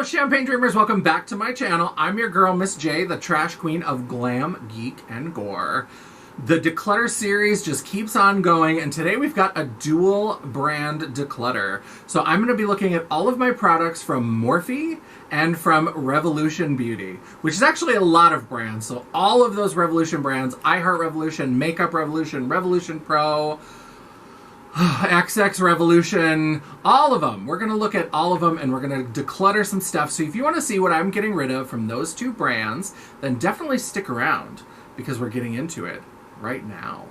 Champagne Dreamers, welcome back to my channel. I'm your girl, Miss J, the trash queen of glam, geek, and gore. The Declutter series just keeps on going, and today we've got a dual brand declutter. So I'm going to be looking at all of my products from Morphe and from Revolution Beauty, which is actually a lot of brands. So all of those Revolution brands, I Heart Revolution, Makeup Revolution, Revolution Pro, XX Revolution, all of them. We're going to look at all of them and we're going to declutter some stuff. So if you want to see what I'm getting rid of from those two brands, then definitely stick around because we're getting into it right now.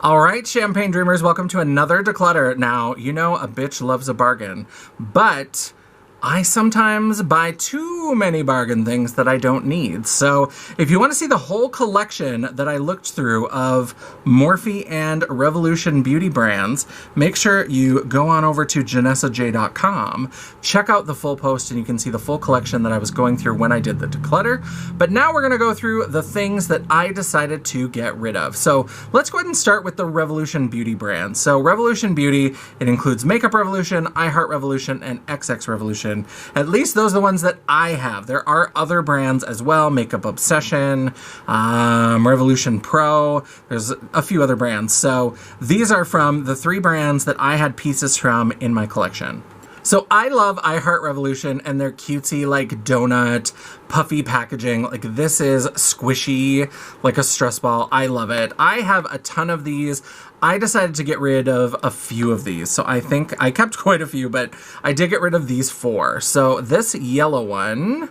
All right, Champagne Dreamers, welcome to another declutter. Now, you know a bitch loves a bargain, but I sometimes buy too many bargain things that I don't need. So if you want to see the whole collection that I looked through of Morphe and Revolution Beauty brands, make sure you go on over to janessaj.com, check out the full post, and you can see the full collection that I was going through when I did the declutter. But now we're going to go through the things that I decided to get rid of. So let's go ahead and start with the Revolution Beauty brand. So Revolution Beauty, it includes Makeup Revolution, I Heart Revolution, and XX Revolution. At least those are the ones that I have. There are other brands as well, Makeup Obsession, Revolution Pro, there's a few other brands. So these are from the three brands that I had pieces from in my collection. So I love I Heart Revolution and their cutesy like donut puffy packaging. Like this is squishy like a stress ball. I love it. I have a ton of these. I decided to get rid of a few of these. So I think I kept quite a few, but I did get rid of these four. So this yellow one,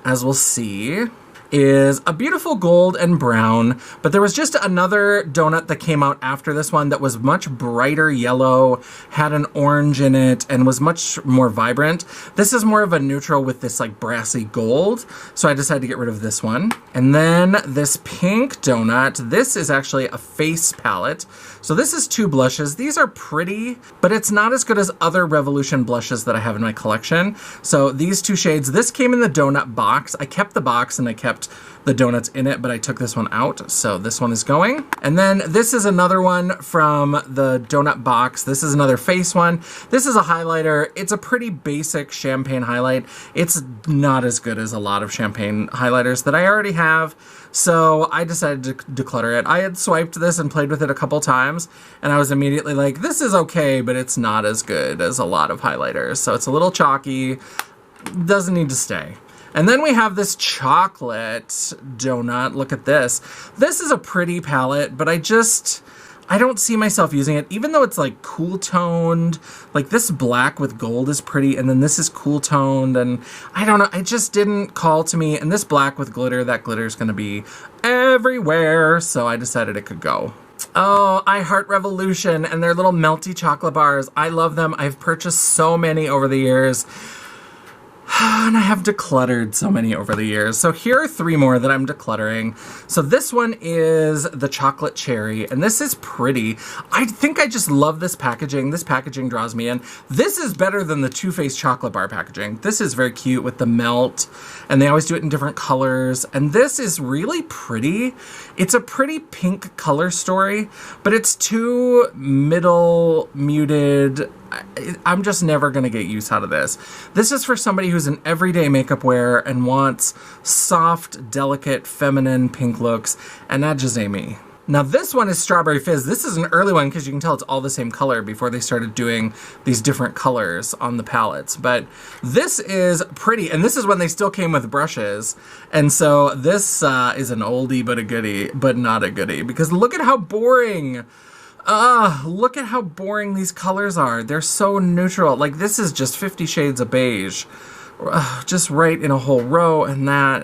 as we'll see, is a beautiful gold and brown, but there was just another donut that came out after this one that was much brighter yellow, had an orange in it, and was much more vibrant. This is more of a neutral with this like brassy gold, so I decided to get rid of this one. And then this pink donut, this is actually a face palette. So this is two blushes. These are pretty, but it's not as good as other Revolution blushes that I have in my collection. So these two shades, this came in the donut box. I kept the box and I kept the donuts in it, but I took this one out, so this one is going. And then this is another one from the donut box. This is another face one. This is a highlighter. It's a pretty basic champagne highlight. It's not as good as a lot of champagne highlighters that I already have, so I decided to declutter it. I had swiped this and played with it a couple times, and I was immediately like, this is okay, but it's not as good as a lot of highlighters. So it's a little chalky, doesn't need to stay. And then we have this chocolate donut. Look at this. This is a pretty palette, but I don't see myself using it, even though it's like cool toned. Like this black with gold is pretty, and then this is cool toned, and I don't know, it just didn't call to me. And this black with glitter, that glitter is gonna be everywhere, so I decided it could go. Oh, I Heart Revolution and their little melty chocolate bars. I love them. I've purchased so many over the years. And I have decluttered so many over the years. So here are three more that I'm decluttering. So this one is the chocolate cherry, and this is pretty. I think I just love this packaging. This packaging draws me in. This is better than the Too Faced chocolate bar packaging. This is very cute with the melt, and they always do it in different colors. And this is really pretty. It's a pretty pink color story, but it's too middle muted. I'm just never gonna get use out of this. This is for somebody who's an everyday makeup wearer and wants soft, delicate, feminine pink looks, and that just ain't me. Now this one is Strawberry Fizz. This is an early one because you can tell it's all the same color before they started doing these different colors on the palettes. But this is pretty, and this is when they still came with brushes. And so this is an oldie but a goodie, but not a goodie, because look at how boring. Look at how boring these colors are. They're so neutral. Like this is just 50 shades of beige, just right in a whole row, and that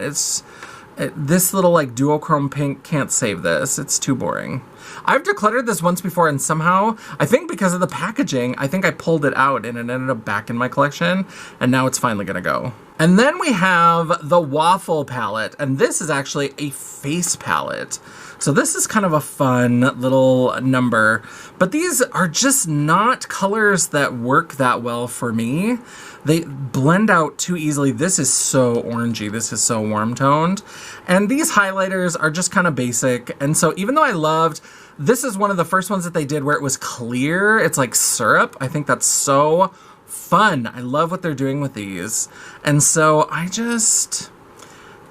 this little like duochrome pink can't save this. It's too boring. I've decluttered this once before, and somehow, I think because of the packaging, I think I pulled it out and it ended up back in my collection, and now it's finally gonna go. And then we have the Waffle Palette, and this is actually a face palette. So this is kind of a fun little number, but these are just not colors that work that well for me. They blend out too easily. This is so orangey. This is so warm toned. And these highlighters are just kind of basic. And so even though I loved, this is one of the first ones that they did where it was clear. It's like syrup. I think that's so fun. I love what they're doing with these. And so I just,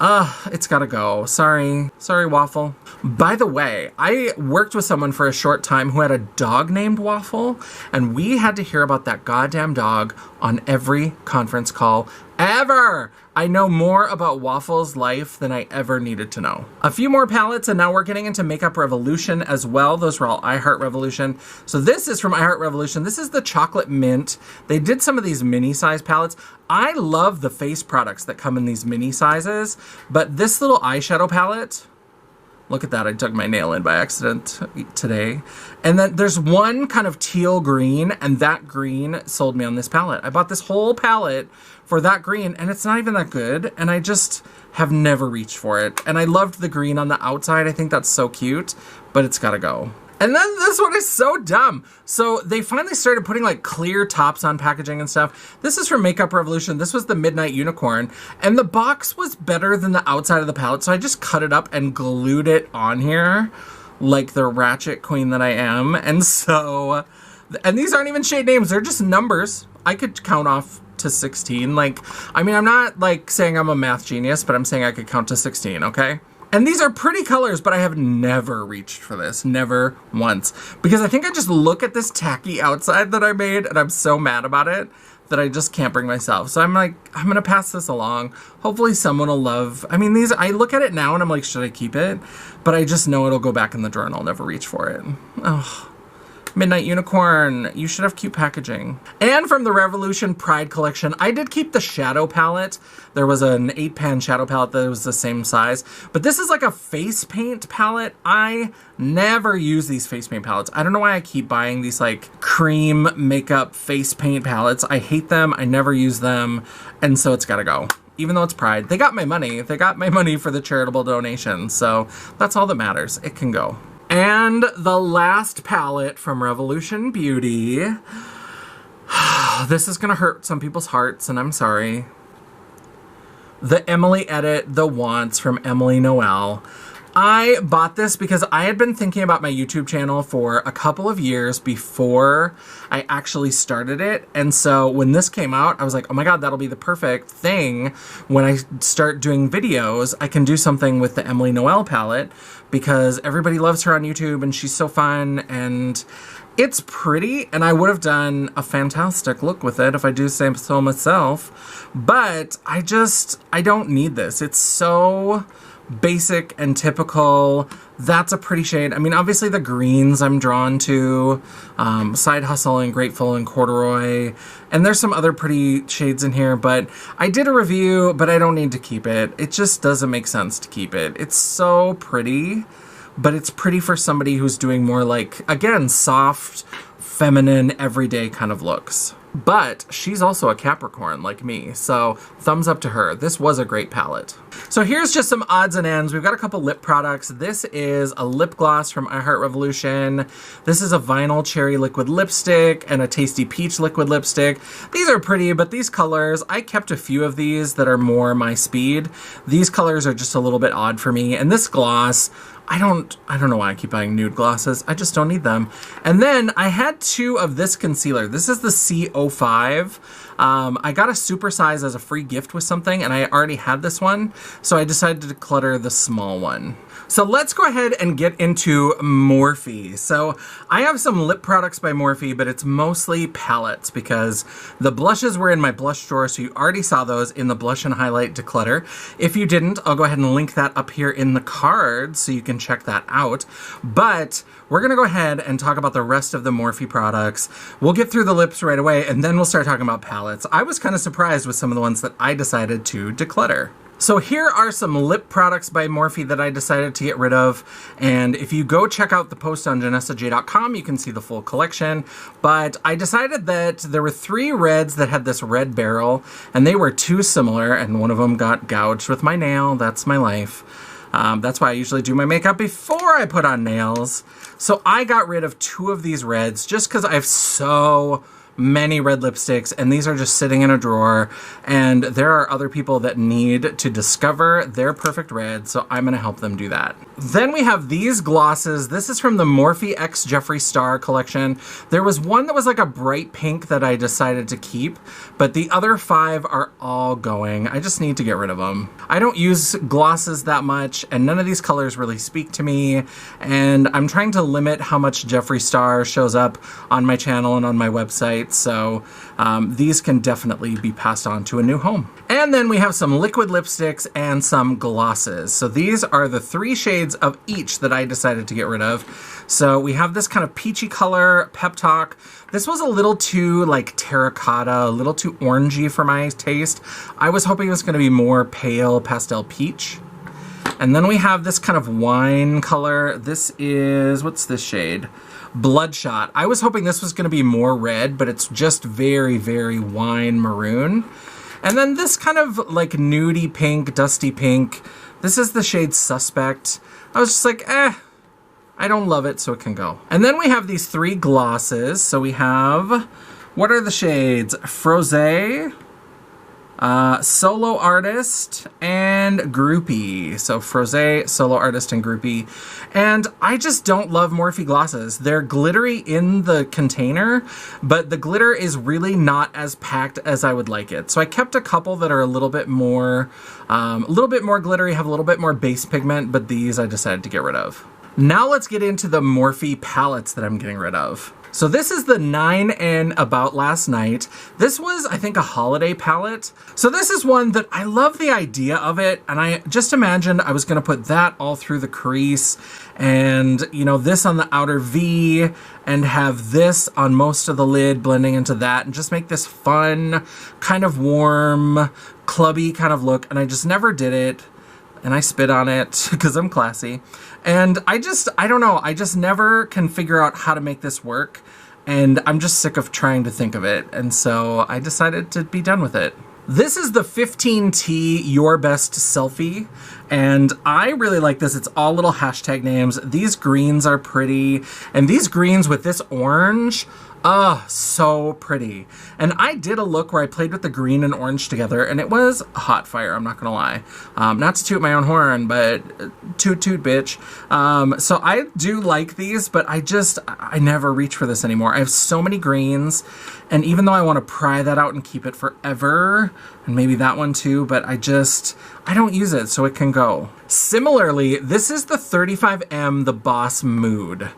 it's gotta go. Sorry, Waffle. By the way, I worked with someone for a short time who had a dog named Waffle, and we had to hear about that goddamn dog on every conference call ever. I know more about Waffle's life than I ever needed to know. A few more palettes, and now we're getting into Makeup Revolution as well. Those were all I Heart Revolution. So this is from I Heart Revolution. This is the chocolate mint. They did some of these mini size palettes. I love the face products that come in these mini sizes, but this little eyeshadow palette, look at that, I dug my nail in by accident today. And then there's one kind of teal green, and that green sold me on this palette. I bought this whole palette for that green, and it's not even that good, and I just have never reached for it. And I loved the green on the outside. I think that's so cute, but it's gotta go. And then this one is so dumb. So they finally started putting like clear tops on packaging and stuff. This is from Makeup Revolution. This was the Midnight Unicorn. And the box was better than the outside of the palette. So I just cut it up and glued it on here like the ratchet queen that I am. And so, and these aren't even shade names. They're just numbers. I could count off to 16. Like, I mean, I'm not like saying I'm a math genius, but I'm saying I could count to 16, okay? And these are pretty colors, but I have never reached for this, never once. Because I think I just look at this tacky outside that I made and I'm so mad about it that I just can't bring myself. So I'm like, I'm gonna pass this along. Hopefully someone will love, I mean, these, I look at it now and I'm like, should I keep it? But I just know it'll go back in the drawer and I'll never reach for it. Oh. Midnight Unicorn, you should have cute packaging. And from the Revolution Pride collection, I did keep the shadow palette. There was an 8-pan shadow palette that was the same size, but this is like a face paint palette. I never use these face paint palettes. I don't know why I keep buying these like cream makeup face paint palettes. I hate them, I never use them, and so it's gotta go. Even though it's Pride, they got my money. They got my money for the charitable donation, so that's all that matters. It can go. And the last palette from Revolution Beauty. This is gonna hurt some people's hearts, and I'm sorry. The Emily Edit, The Wants from Emily Noel. I bought this because I had been thinking about my YouTube channel for a couple of years before I actually started it. And so when this came out, I was like, oh my God, that'll be the perfect thing. When I start doing videos, I can do something with the Emily Noel palette because everybody loves her on YouTube and she's so fun and it's pretty. And I would have done a fantastic look with it if I do say so myself. But I don't need this. It's so basic and typical. That's a pretty shade. I mean, obviously the greens I'm drawn to, Side Hustle and Grateful and Corduroy, and there's some other pretty shades in here, but I did a review, but I don't need to keep it. It just doesn't make sense to keep it. It's so pretty, but it's pretty for somebody who's doing more like, again, soft, feminine, everyday kind of looks. But she's also a Capricorn like me, so thumbs up to her. This was a great palette. So here's just some odds and ends. We've got a couple lip products. This is a lip gloss from I Heart Revolution. This is a Vinyl Cherry liquid lipstick and a Tasty Peach liquid lipstick. These are pretty, but these colors, I kept a few of these that are more my speed. These colors are just a little bit odd for me. And this gloss, I don't know why I keep buying nude glosses. I just don't need them. And then I had two of this concealer. This is the C05. I got a super size as a free gift with something, and I already had this one, so I decided to declutter the small one. So let's go ahead and get into Morphe. So I have some lip products by Morphe, but it's mostly palettes because the blushes were in my blush drawer, so you already saw those in the Blush and Highlight Declutter. If you didn't, I'll go ahead and link that up here in the cards so you can check that out. But we're gonna go ahead and talk about the rest of the Morphe products. We'll get through the lips right away, and then we'll start talking about palettes. I was kind of surprised with some of the ones that I decided to declutter. So here are some lip products by Morphe that I decided to get rid of. And if you go check out the post on JanessaJ.com, you can see the full collection. But I decided that there were 3 reds that had this red barrel, and they were too similar, and one of them got gouged with my nail. That's my life. That's why I usually do my makeup before I put on nails. So I got rid of 2 of these reds just because I have so many red lipsticks, and these are just sitting in a drawer, and there are other people that need to discover their perfect red, so I'm gonna help them do that. Then we have these glosses. This is from the Morphe x Jeffree Star collection. There was one that was like a bright pink that I decided to keep, but the other 5 are all going. I just need to get rid of them. I don't use glosses that much, and none of these colors really speak to me, and I'm trying to limit how much Jeffree Star shows up on my channel and on my website. So these can definitely be passed on to a new home. And then we have some liquid lipsticks and some glosses. So these are the 3 shades of each that I decided to get rid of. So we have this kind of peachy color, Pep Talk. This was a little too like terracotta, a little too orangey for my taste. I was hoping it was gonna be more pale pastel peach. And then we have this kind of wine color. This is, what's this shade? Bloodshot. I was hoping this was going to be more red, but it's just very, very wine maroon. And then this kind of like nudie pink, dusty pink. This is the shade Suspect. I was just like, I don't love it, so it can go. And then we have these 3 glosses. So we have, what are the shades? Frosé, Solo Artist, and Groupie. So Frosé, Solo Artist, and Groupie. And I just don't love Morphe glosses. They're glittery in the container, but the glitter is really not as packed as I would like it. So I kept a couple that are a little bit more glittery, have a little bit more base pigment, but these I decided to get rid of. Now let's get into the Morphe palettes that I'm getting rid of. So this is the 9 in About Last Night. This was, I think, a holiday palette. So this is one that I love the idea of it, and I just imagined I was gonna put that all through the crease, and you know, this on the outer V, and have this on most of the lid blending into that, and just make this fun, kind of warm, clubby kind of look, and I just never did it. And I spit on it because I'm classy. And I don't know, I just never can figure out how to make this work. And I'm just sick of trying to think of it. And so I decided to be done with it. This is the 15T Your Best Selfie, and I really like this. It's all little hashtag names. These greens are pretty, and these greens with this orange, so pretty. And I did a look where I played with the green and orange together, and it was a hot fire, I'm not gonna lie. Not to toot my own horn, but toot toot bitch. So I do like these, but I never reach for this anymore. I have so many greens, and even though I wanna pry that out and keep it forever, and maybe that one too, but I don't use it, so it can go. Similarly, this is the 35M The Boss Mood.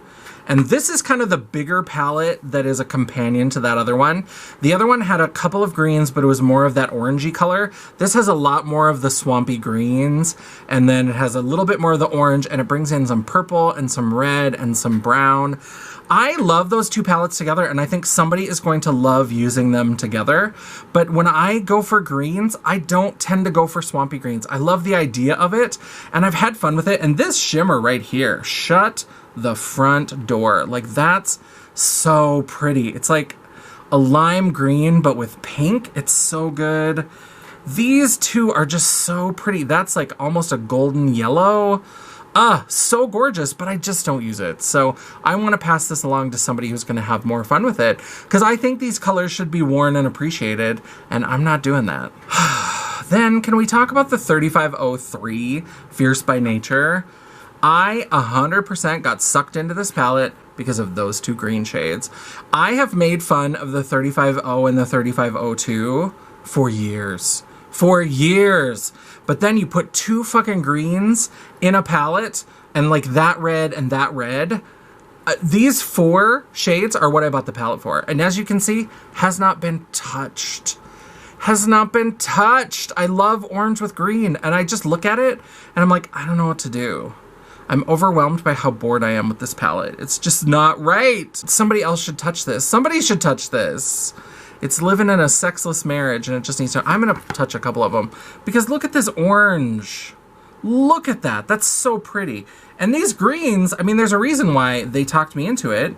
And this is kind of the bigger palette that is a companion to that other one. The other one had a couple of greens, but it was more of that orangey color. This has a lot more of the swampy greens, and then it has a little bit more of the orange, and it brings in some purple and some red and some brown. I love those 2 palettes together, and I think somebody is going to love using them together. But when I go for greens, I don't tend to go for swampy greens. I love the idea of it, and I've had fun with it. And this shimmer right here, shut the front door. Like, that's so pretty. It's like a lime green, but with pink. It's so good. These 2 are just so pretty. That's like almost a golden yellow. So gorgeous, but I just don't use it. So I want to pass this along to somebody who's going to have more fun with it, because I think these colors should be worn and appreciated, and I'm not doing that. Then can we talk about the 3503 Fierce by Nature? I 100% got sucked into this palette because of those 2 green shades. I have made fun of the 35 and the 3502 for years. For years. But then you put 2 fucking greens in a palette, and like that red and that red. These 4 shades are what I bought the palette for. And as you can see, has not been touched. Has not been touched. I love orange with green, and I just look at it and I'm like, I don't know what to do. I'm overwhelmed by how bored I am with this palette. It's just not right. Somebody else should touch this. Somebody should touch this. It's living in a sexless marriage, and it just needs to. I'm gonna touch a couple of them, because look at this orange. Look at that. That's so pretty. And these greens, I mean, there's a reason why they talked me into it,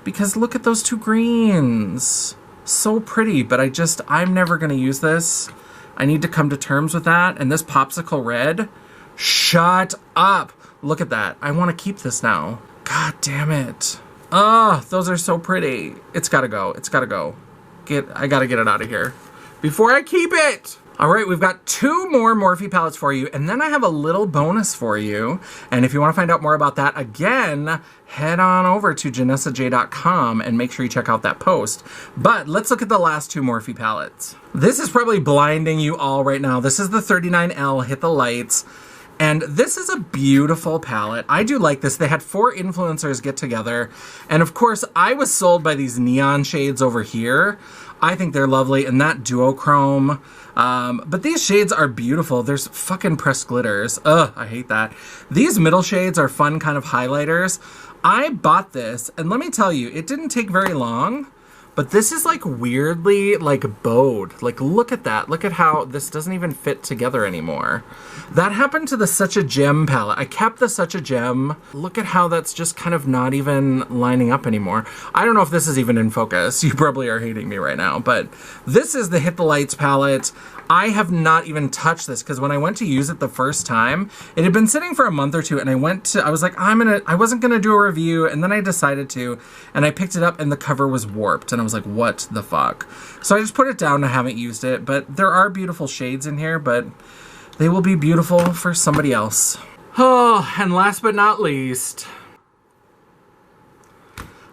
because look at those 2 greens. So pretty, but I'm never gonna use this. I need to come to terms with that. And this popsicle red, Shut up. Look at that. I want to keep this now. God damn it. Oh, those are so pretty. It's gotta go. It's gotta go. I gotta get it out of here before I keep it. All right, we've got 2 more Morphe palettes for you, and then I have a little bonus for you. And if you want to find out more about that, again, head on over to janessaj.com and make sure you check out that post. But let's look at the last 2 Morphe palettes. This is probably blinding you all right now. This is the 39L Hit the Lights. And this is a beautiful palette. I do like this. They had 4 influencers get together. And of course, I was sold by these neon shades over here. I think they're lovely. And that duochrome. But these shades are beautiful. There's fucking pressed glitters. Ugh, I hate that. These middle shades are fun kind of highlighters. I bought this, and let me tell you, it didn't take very long. But this is like weirdly like bowed. Like look at that. Look at how this doesn't even fit together anymore. That happened to the Such a Gem palette. I kept the Such a Gem. Look at how that's just kind of not even lining up anymore. I don't know if this is even in focus. You probably are hating me right now, but this is the Hit the Lights palette. I have not even touched this because when I went to use it the first time, it had been sitting for a month or 2, and I was like, I wasn't gonna do a review, and then I decided to, and I picked it up and the cover was warped, and I was like, what the fuck? So I just put it down. I haven't used it, but there are beautiful shades in here, but they will be beautiful for somebody else. Oh, and last but not least,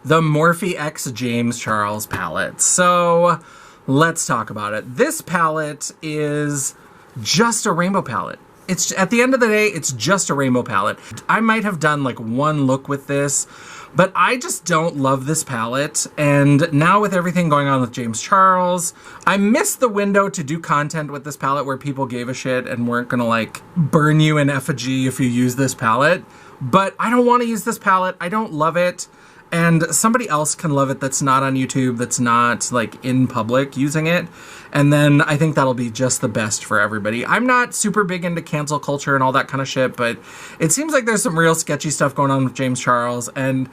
the Morphe X James Charles palette. So let's talk about it. This palette is just a rainbow palette. It's at the end of the day, it's just a rainbow palette. I might have done like 1 look with this, but I just don't love this palette. And now with everything going on with James Charles, I missed the window to do content with this palette where people gave a shit and weren't gonna like burn you in effigy if you use this palette. But I don't want to use this palette. I don't love it. And somebody else can love it that's not on YouTube, that's not like in public using it. And then I think that'll be just the best for everybody. I'm not super big into cancel culture and all that kind of shit, but it seems like there's some real sketchy stuff going on with James Charles. And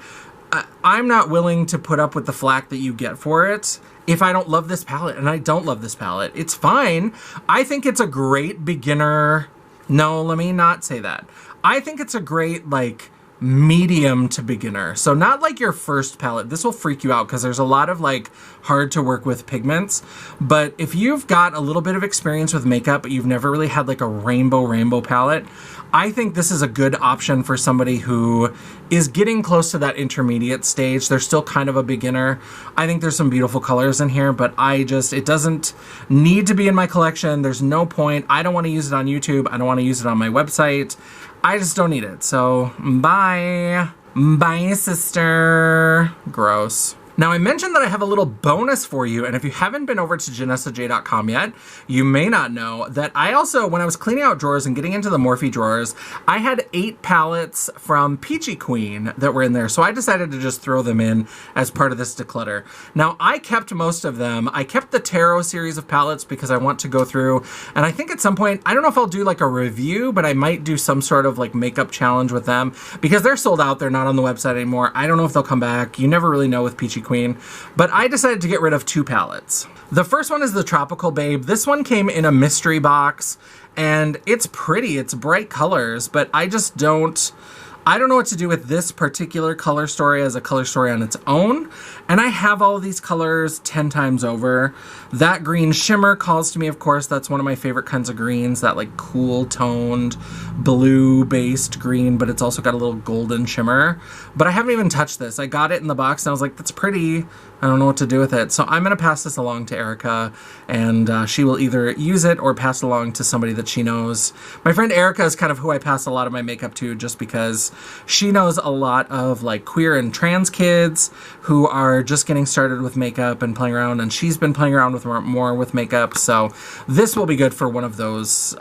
I'm not willing to put up with the flack that you get for it if I don't love this palette. And I don't love this palette. It's fine. I think it's a great beginner. No, let me not say that. I think it's a great like medium to beginner. So not like your first palette. This will freak you out because there's a lot of like hard to work with pigments. But if you've got a little bit of experience with makeup, but you've never really had like a rainbow palette, I think this is a good option for somebody who is getting close to that intermediate stage. They're still kind of a beginner. I think there's some beautiful colors in here, but it doesn't need to be in my collection. There's no point. I don't want to use it on YouTube. I don't want to use it on my website. I just don't need it. So bye. Bye, sister. Gross. Now, I mentioned that I have a little bonus for you, and if you haven't been over to janessaj.com yet, you may not know that I also, when I was cleaning out drawers and getting into the Morphe drawers, I had 8 palettes from Peachy Queen that were in there, so I decided to just throw them in as part of this declutter. Now, I kept most of them. I kept the Tarot series of palettes because I want to go through, and I think at some point, I don't know if I'll do like a review, but I might do some sort of like makeup challenge with them because they're sold out. They're not on the website anymore. I don't know if they'll come back. You never really know with Peachy Queen, but I decided to get rid of 2 palettes. The first one is the Tropical Babe. This one came in a mystery box, and it's pretty. It's bright colors, but I don't know what to do with this particular color story as a color story on its own. And I have all of these colors 10 times over. That green shimmer calls to me, of course. That's one of my favorite kinds of greens, that like cool toned blue based green, but it's also got a little golden shimmer. But I haven't even touched this. I got it in the box and I was like, that's pretty. I don't know what to do with it. So I'm gonna pass this along to Erica, and she will either use it or pass it along to somebody that she knows. My friend Erica is kind of who I pass a lot of my makeup to, just because she knows a lot of like queer and trans kids who are just getting started with makeup and playing around, and she's been playing around with more with makeup. So this will be good for one of those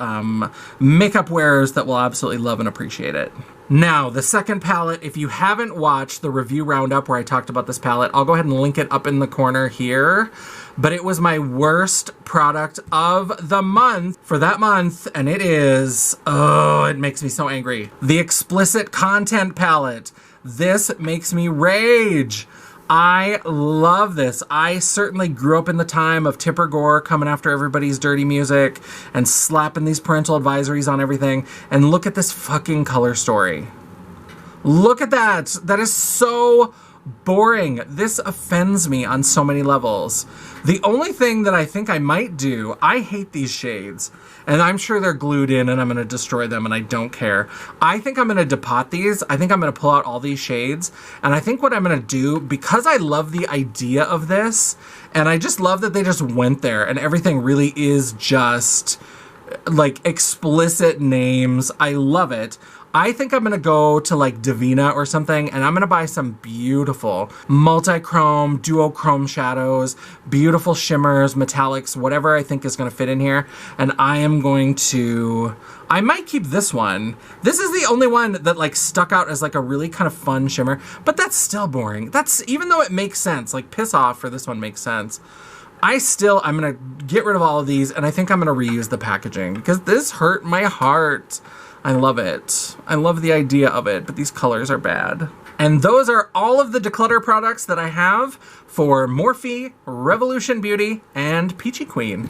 makeup wearers that will absolutely love and appreciate it. Now, the second palette, if you haven't watched the review roundup where I talked about this palette, I'll go ahead and link it up in the corner here. But it was my worst product of the month for that month, and it is, oh, it makes me so angry. The Explicit Content palette. This makes me rage. I love this. I certainly grew up in the time of Tipper Gore coming after everybody's dirty music and slapping these parental advisories on everything. And look at this fucking color story. Look at that. That is so boring. This offends me on so many levels. The only thing that I think I might do, I hate these shades, and I'm sure they're glued in and I'm going to destroy them and I don't care. I think I'm going to depot these. I think I'm going to pull out all these shades, and I think what I'm going to do, because I love the idea of this, and I just love that they just went there and everything really is just like explicit names. I love it. I think I'm going to go to like Divina or something, and I'm going to buy some beautiful multi-chrome, duochrome shadows, beautiful shimmers, metallics, whatever I think is going to fit in here. And I might keep this one. This is the only one that like stuck out as like a really kind of fun shimmer, but that's still boring. That's, even though it makes sense, like Piss Off for this one makes sense. I'm going to get rid of all of these, and I think I'm going to reuse the packaging because this hurt my heart. I love it. I love the idea of it, but these colors are bad. And those are all of the Declutter products that I have for Morphe, Revolution Beauty, and Peachy Queen.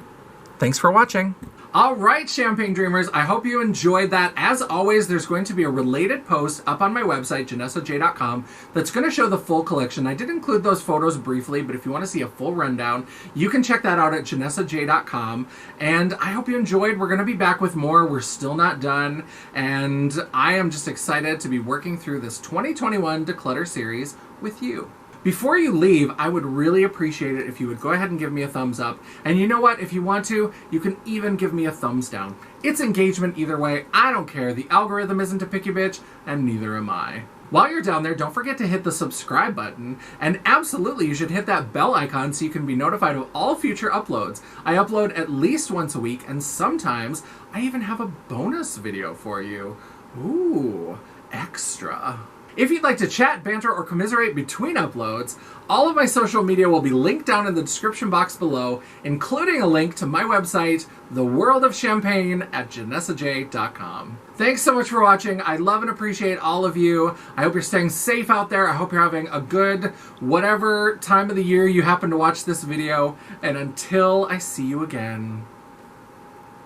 Thanks for watching. All right, Champagne Dreamers, I hope you enjoyed that. As always, there's going to be a related post up on my website, janessaj.com, that's going to show the full collection. I did include those photos briefly, but if you want to see a full rundown, you can check that out at janessaj.com. And I hope you enjoyed. We're going to be back with more. We're still not done. And I am just excited to be working through this 2021 Declutter series with you. Before you leave, I would really appreciate it if you would go ahead and give me a thumbs up. And you know what? If you want to, you can even give me a thumbs down. It's engagement either way. I don't care. The algorithm isn't a picky bitch, and neither am I. While you're down there, don't forget to hit the subscribe button. And absolutely, you should hit that bell icon so you can be notified of all future uploads. I upload at least once a week, and sometimes I even have a bonus video for you. Ooh, extra. If you'd like to chat, banter, or commiserate between uploads, all of my social media will be linked down in the description box below, including a link to my website, The World of Champagne, at janessaj.com. Thanks so much for watching. I love and appreciate all of you. I hope you're staying safe out there. I hope you're having a good whatever time of the year you happen to watch this video. And until I see you again,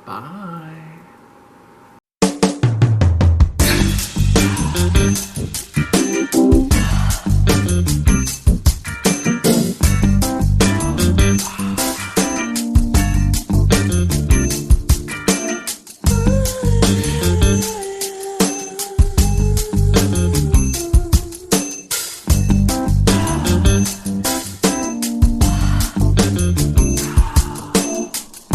bye.